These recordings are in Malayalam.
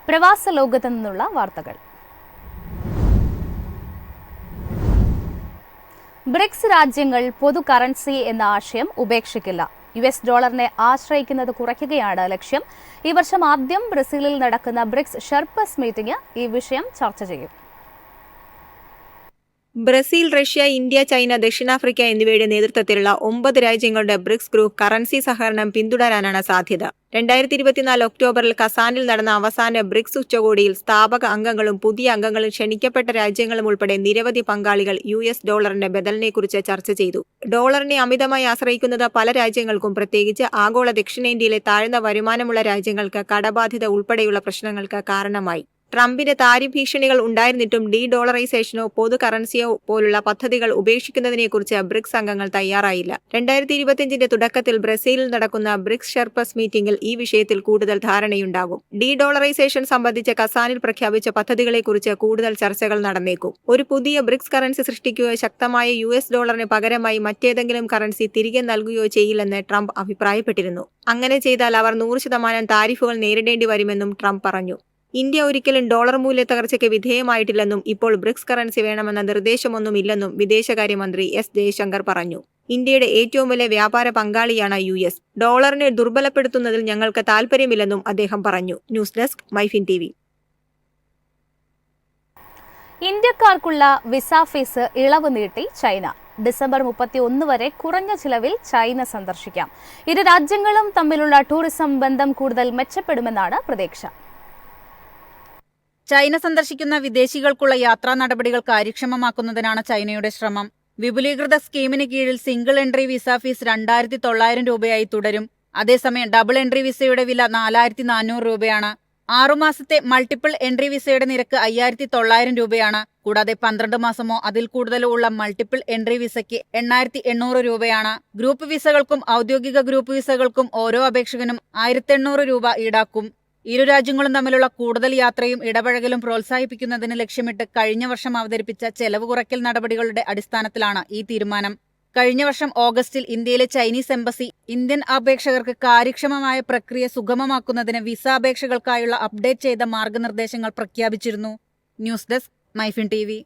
പ്രവാസ ലോകത്തു നിന്നുള്ള വാർത്തകൾ. ബ്രിക്സ് രാജ്യങ്ങൾ പൊതു കറൻസി എന്ന ആശയം ഉപേക്ഷിക്കില്ല. യുഎസ് ഡോളറിനെ ആശ്രയിക്കുന്നത് കുറയ്ക്കുകയാണ് ലക്ഷ്യം. ഈ വർഷം ആദ്യം ബ്രസീലിൽ നടക്കുന്ന ബ്രിക്സ് ഷെർപ്പസ് മീറ്റിംഗ് ഈ വിഷയം ചർച്ച ചെയ്യും. ബ്രസീൽ, റഷ്യ, ഇന്ത്യ, ചൈന, ദക്ഷിണാഫ്രിക്ക എന്നിവയുടെ നേതൃത്വത്തിലുള്ള 9 രാജ്യങ്ങളുടെ ബ്രിക്സ് ഗ്രൂപ്പ് കറൻസി സഹകരണം പിന്തുടരാനാണ് സാധ്യത. 2024 ഒക്ടോബറിൽ കസാനിൽ നടന്ന അവസാന ബ്രിക്സ് ഉച്ചകോടിയിൽ സ്ഥാപക അംഗങ്ങളും പുതിയ അംഗങ്ങളും ക്ഷണിക്കപ്പെട്ട രാജ്യങ്ങളും ഉൾപ്പെടെ നിരവധി പങ്കാളികൾ യുഎസ് ഡോളറിന്റെ ബദലിനെക്കുറിച്ച് ചർച്ച ചെയ്തു. ഡോളറിനെ അമിതമായി ആശ്രയിക്കുന്നത് പല രാജ്യങ്ങൾക്കും, പ്രത്യേകിച്ച് ആഗോള ദക്ഷിണേന്ത്യയിലെ താഴ്ന്ന വരുമാനമുള്ള രാജ്യങ്ങൾക്ക് കടബാധ്യത ഉൾപ്പെടെയുള്ള പ്രശ്നങ്ങൾക്ക് കാരണമായി. ട്രംപിന് താരിഫ് ഭീഷണികൾ ഉണ്ടായിരുന്നിട്ടും ഡോളറൈസേഷനോ പൊതു കറൻസിയോ പോലുള്ള പദ്ധതികൾ ഉപേക്ഷിക്കുന്നതിനെക്കുറിച്ച് ബ്രിക്സ് അംഗങ്ങൾ തയ്യാറായില്ല. 2025 തുടക്കത്തിൽ ബ്രസീലിൽ നടക്കുന്ന ബ്രിക്സ് ഷെർപ്പസ് മീറ്റിംഗിൽ ഈ വിഷയത്തിൽ കൂടുതൽ ധാരണയുണ്ടാകും. ഡോളറൈസേഷൻ സംബന്ധിച്ച് കസാനിൽ പ്രഖ്യാപിച്ച പദ്ധതികളെക്കുറിച്ച് കൂടുതൽ ചർച്ചകൾ നടന്നേക്കും. ഒരു പുതിയ ബ്രിക്സ് കറൻസി സൃഷ്ടിക്കുകയോ ശക്തമായ യുഎസ് ഡോളറിന് പകരമായി മറ്റേതെങ്കിലും കറൻസി തിരികെ നൽകുകയോ ചെയ്യില്ലെന്ന് ട്രംപ് അഭിപ്രായപ്പെട്ടിരുന്നു. അങ്ങനെ ചെയ്താൽ അവർ 100% താരിഫുകൾ നേരിടേണ്ടി വരുമെന്നും ട്രംപ് പറഞ്ഞു. ഇന്ത്യ ഒരിക്കലും ഡോളർ മൂല്യ തകർച്ചയ്ക്ക് വിധേയമായിട്ടില്ലെന്നും ഇപ്പോൾ ബ്രിക്സ് കറൻസി വേണമെന്ന നിർദ്ദേശമൊന്നുമില്ലെന്നും വിദേശകാര്യമന്ത്രി എസ് ജയശങ്കർ പറഞ്ഞു. ഇന്ത്യയുടെ ഏറ്റവും വലിയ വ്യാപാര പങ്കാളിയാണ് യുഎസ്. ഡോളറിനെ ദുർബലപ്പെടുത്തുന്നതിൽ ഞങ്ങൾക്ക് താൽപര്യമില്ലെന്നും അദ്ദേഹം പറഞ്ഞു. News desk MyFin TV. ഇന്ത്യക്കാർക്കുള്ള വിസ ഫീസ് ഇളവ് നീട്ടി ചൈന. ഡിസംബർ 31 വരെ കുറഞ്ഞ ചിലവിൽ ചൈന സന്ദർശിക്കാം. ഇരു രാജ്യങ്ങളും തമ്മിലുള്ള ടൂറിസം ബന്ധം കൂടുതൽ മെച്ചപ്പെടുമെന്നാണ് പ്രതീക്ഷ. ചൈന സന്ദർശിക്കുന്ന വിദേശികൾക്കുള്ള യാത്രാ നടപടികൾ കാര്യക്ഷമമാക്കുന്നതിനാണ് ചൈനയുടെ ശ്രമം. വിപുലീകൃത സ്കീമിന് കീഴിൽ സിംഗിൾ എൻട്രി വിസ ഫീസ് 2,900 രൂപയായി തുടരും. അതേസമയം ഡബിൾ എൻട്രി വിസയുടെ വില 4,400 രൂപയാണ്. 6 മാസത്തെ മൾട്ടിപ്പിൾ എൻട്രി വിസയുടെ നിരക്ക് 5,900 രൂപയാണ്. കൂടാതെ 12 മാസമോ അതിൽ കൂടുതലോ ഉള്ള മൾട്ടിപ്പിൾ എൻട്രി വിസയ്ക്ക് 8,800 രൂപയാണ്. ഗ്രൂപ്പ് വിസകൾക്കും ഔദ്യോഗിക ഗ്രൂപ്പ് വിസകൾക്കും ഓരോ അപേക്ഷകനും 1,800 രൂപ ഈടാക്കും. ഇരു രാജ്യങ്ങളും തമ്മിലുള്ള കൂടുതൽ യാത്രയും ഇടപഴകലും പ്രോത്സാഹിപ്പിക്കുന്നതിന് ലക്ഷ്യമിട്ട് കഴിഞ്ഞ വർഷം അവതരിപ്പിച്ച ചെലവ് കുറയ്ക്കൽ നടപടികളുടെ അടിസ്ഥാനത്തിലാണ് ഈ തീരുമാനം. കഴിഞ്ഞ വർഷം ഓഗസ്റ്റിൽ ഇന്ത്യയിലെ ചൈനീസ് എംബസി ഇന്ത്യൻ അപേക്ഷകർക്ക് കാര്യക്ഷമമായ പ്രക്രിയ സുഗമമാക്കുന്നതിന് വിസ അപേക്ഷകൾക്കായുള്ള അപ്ഡേറ്റ് ചെയ്ത മാർഗനിർദ്ദേശങ്ങൾ പ്രഖ്യാപിച്ചിരുന്നു. News desk MyFin TV.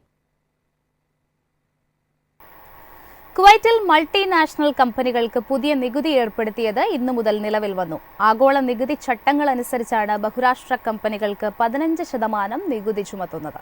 കുവൈറ്റിൽ മൾട്ടിനാഷണൽ കമ്പനികൾക്ക് പുതിയ നികുതി ഏർപ്പെടുത്തിയത് ഇന്നു മുതൽ നിലവിൽ വന്നു. ആഗോള നികുതി ചട്ടങ്ങൾ അനുസരിച്ചാണ് ബഹുരാഷ്ട്ര കമ്പനികൾക്ക് 15% നികുതി ചുമത്തുന്നത്.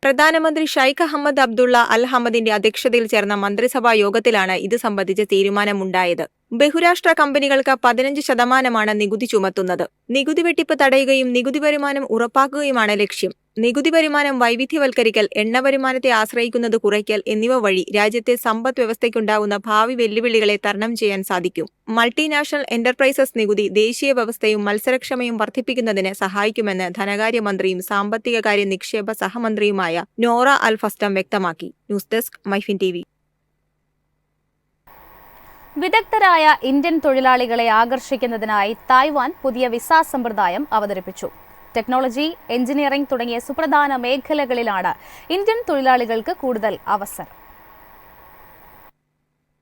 പ്രധാനമന്ത്രി ഷൈഖ് അഹമ്മദ് അബ്ദുള്ള അൽ ഹമദിന്റെ അധ്യക്ഷതയിൽ ചേർന്ന മന്ത്രിസഭാ യോഗത്തിലാണ് ഇത് സംബന്ധിച്ച തീരുമാനമുണ്ടായത്. ബഹുരാഷ്ട്ര കമ്പനികൾക്ക് 15% നികുതി ചുമത്തുന്നത്. നികുതി വെട്ടിപ്പ് തടയുകയും നികുതി വരുമാനം ഉറപ്പാക്കുകയുമാണ് ലക്ഷ്യം. നികുതി വരുമാനം വൈവിധ്യവൽക്കരിക്കൽ, എണ്ണ വരുമാനത്തെ ആശ്രയിക്കുന്നത് കുറയ്ക്കൽ എന്നിവ വഴി രാജ്യത്തെ സമ്പദ് വ്യവസ്ഥയ്ക്കുണ്ടാകുന്ന ഭാവി വെല്ലുവിളികളെ തരണം ചെയ്യാൻ സാധിക്കും. മൾട്ടിനാഷണൽ എന്റർപ്രൈസസ് നികുതി ദേശീയ വ്യവസ്ഥയും മത്സരക്ഷമയും വർദ്ധിപ്പിക്കുന്നതിന് സഹായിക്കുമെന്ന് ധനകാര്യമന്ത്രിയും സാമ്പത്തികകാര്യ നിക്ഷേപ സഹമന്ത്രിയുമായ നോറ അൽ ഫസ്റ്റം വ്യക്തമാക്കി. News desk MyFin TV. വിദഗ്ധരായ ഇന്ത്യൻ തൊഴിലാളികളെ ആകർഷിക്കുന്നതിനായി തായ്വാൻ പുതിയ വിസ സമ്പ്രദായം അവതരിപ്പിച്ചു. ടെക്നോളജി, എഞ്ചിനീയറിംഗ് തുടങ്ങിയ സുപ്രധാന മേഖലകളിലാണ് ഇന്ത്യൻ തൊഴിലാളികൾക്ക് കൂടുതൽ അവസരം.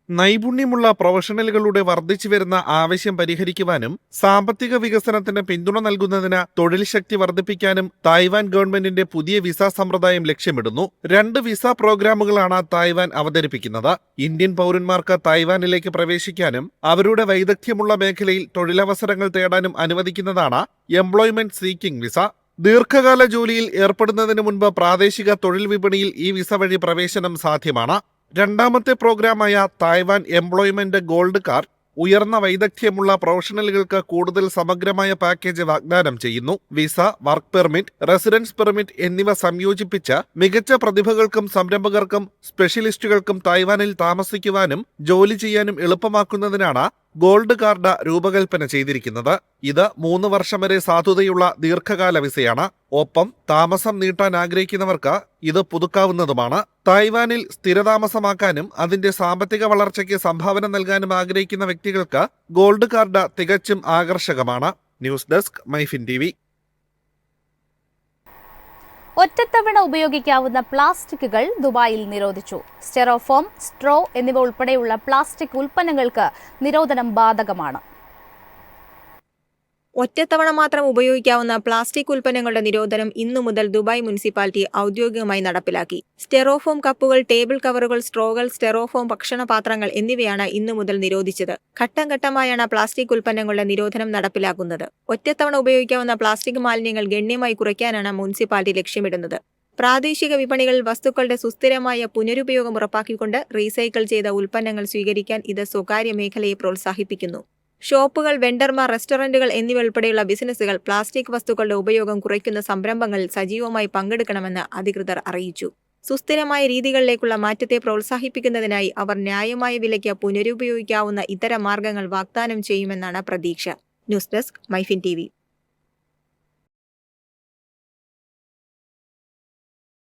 നൈപുണ്യമുള്ള പ്രൊഫഷണലുകളുടെ വർദ്ധിച്ചുവരുന്ന ആവശ്യം പരിഹരിക്കുവാനും സാമ്പത്തിക വികസനത്തിന് പിന്തുണ നൽകുന്നതിന് തൊഴിൽ ശക്തി വർദ്ധിപ്പിക്കാനും തായ്വാൻ ഗവൺമെന്റിന്റെ പുതിയ വിസ സമ്പ്രദായം ലക്ഷ്യമിടുന്നു. 2 വിസ പ്രോഗ്രാമുകളാണ് തായ്വാൻ അവതരിപ്പിക്കുന്നത്. ഇന്ത്യൻ പൗരന്മാർക്ക് തായ്വാനിലേക്ക് പ്രവേശിക്കാനും അവരുടെ വൈദഗ്ധ്യമുള്ള മേഖലയിൽ തൊഴിലവസരങ്ങൾ തേടാനും അനുവദിക്കുന്നതാണ് എംപ്ലോയ്മെന്റ് സീക്കിംഗ് വിസ. ദീർഘകാല ജോലിയിൽ ഏർപ്പെടുന്നതിന് മുൻപ് പ്രാദേശിക തൊഴിൽ വിപണിയിൽ ഈ വിസ വഴി പ്രവേശനം സാധ്യമാണ്. രണ്ടാമത്തെ പ്രോഗ്രാമായ തായ്വാൻ എംപ്ലോയ്മെന്റ് ഗോൾഡ് കാർഡ് ഉയർന്ന വൈദഗ്ധ്യമുള്ള പ്രൊഫഷണലുകൾക്ക് കൂടുതൽ സമഗ്രമായ പാക്കേജ് വാഗ്ദാനം ചെയ്യുന്നു. Visa, work permit, residence permit എന്നിവ സംയോജിപ്പിച്ച് മികച്ച പ്രതിഭകൾക്കും സംരംഭകർക്കും സ്പെഷ്യലിസ്റ്റുകൾക്കും തായ്വാനിൽ താമസിക്കുവാനും ജോലി ചെയ്യാനും എളുപ്പമാക്കുന്നതിനാണ് ഗോൾഡ് കാർഡ് രൂപകൽപ്പന ചെയ്തിരിക്കുന്നത്. ഇത് 3 വർഷം വരെ സാധുതയുള്ള ദീർഘകാല വിസയാണ്. ഒപ്പം താമസം നീട്ടാൻ ആഗ്രഹിക്കുന്നവർക്ക് ഇത് പുതുക്കാവുന്നതുമാണ്. തായ്വാനിൽ സ്ഥിരതാമസമാക്കാനും അതിന്റെ സാമ്പത്തിക വളർച്ചയ്ക്ക് സംഭാവന നൽകാനും ആഗ്രഹിക്കുന്ന വ്യക്തികൾക്ക് ഗോൾഡ് കാർഡ് തികച്ചും ആകർഷകമാണ്. News desk MyFin TV. ഒറ്റത്തവണ ഉപയോഗിക്കാവുന്ന പ്ലാസ്റ്റിക്കുകൾ ദുബായിൽ നിരോധിച്ചു. സ്റ്റെറോഫോം, സ്ട്രോ എന്നിവ ഉൾപ്പെടെയുള്ള പ്ലാസ്റ്റിക് ഉൽപ്പന്നങ്ങൾക്ക് നിരോധനം ബാധകമാണ്. ഒറ്റത്തവണ മാത്രം ഉപയോഗിക്കാവുന്ന പ്ലാസ്റ്റിക് ഉൽപ്പന്നങ്ങളുടെ നിരോധനം ഇന്നു മുതൽ ദുബായ് മുനിസിപ്പാലിറ്റി ഔദ്യോഗികമായി നടപ്പിലാക്കി. സ്റ്റെറോഫോം കപ്പുകൾ, ടേബിൾ കവറുകൾ, സ്ട്രോകൾ, സ്റ്റെറോഫോം ഭക്ഷണപാത്രങ്ങൾ എന്നിവയാണ് ഇന്നു മുതൽ നിരോധിച്ചത്. ഘട്ടം ഘട്ടമായാണ് പ്ലാസ്റ്റിക് ഉൽപ്പന്നങ്ങളുടെ നിരോധനം നടപ്പിലാക്കുന്നത്. ഒറ്റത്തവണ ഉപയോഗിക്കാവുന്ന പ്ലാസ്റ്റിക് മാലിന്യങ്ങൾ ഗണ്യമായി കുറയ്ക്കാനാണ് മുനിസിപ്പാലിറ്റി ലക്ഷ്യമിടുന്നത്. പ്രാദേശിക വിപണികളിൽ വസ്തുക്കളുടെ സുസ്ഥിരമായ പുനരുപയോഗം ഉറപ്പാക്കിക്കൊണ്ട് റീസൈക്കിൾ ചെയ്ത ഉൽപ്പന്നങ്ങൾ സ്വീകരിക്കാൻ ഇത് സ്വകാര്യ മേഖലയെ പ്രോത്സാഹിപ്പിക്കുന്നു. ഷോപ്പുകൾ, വെണ്ടർമാർ, റെസ്റ്റോറന്റുകൾ എന്നിവ ഉൾപ്പെടെയുള്ള ബിസിനസ്സുകൾ പ്ലാസ്റ്റിക് വസ്തുക്കളുടെ ഉപയോഗം കുറയ്ക്കുന്ന സംരംഭങ്ങളിൽ സജീവമായി പങ്കെടുക്കണമെന്ന് അധികൃതർ അറിയിച്ചു. സുസ്ഥിരമായ രീതികളിലേക്കുള്ള മാറ്റത്തെ പ്രോത്സാഹിപ്പിക്കുന്നതിനായി അവർ ന്യായമായ വിലയ്ക്ക് പുനരുപയോഗിക്കാവുന്ന ഇതര മാർഗങ്ങൾ വാഗ്ദാനം ചെയ്യുമെന്നാണ് പ്രതീക്ഷ. News desk, MyFin TV.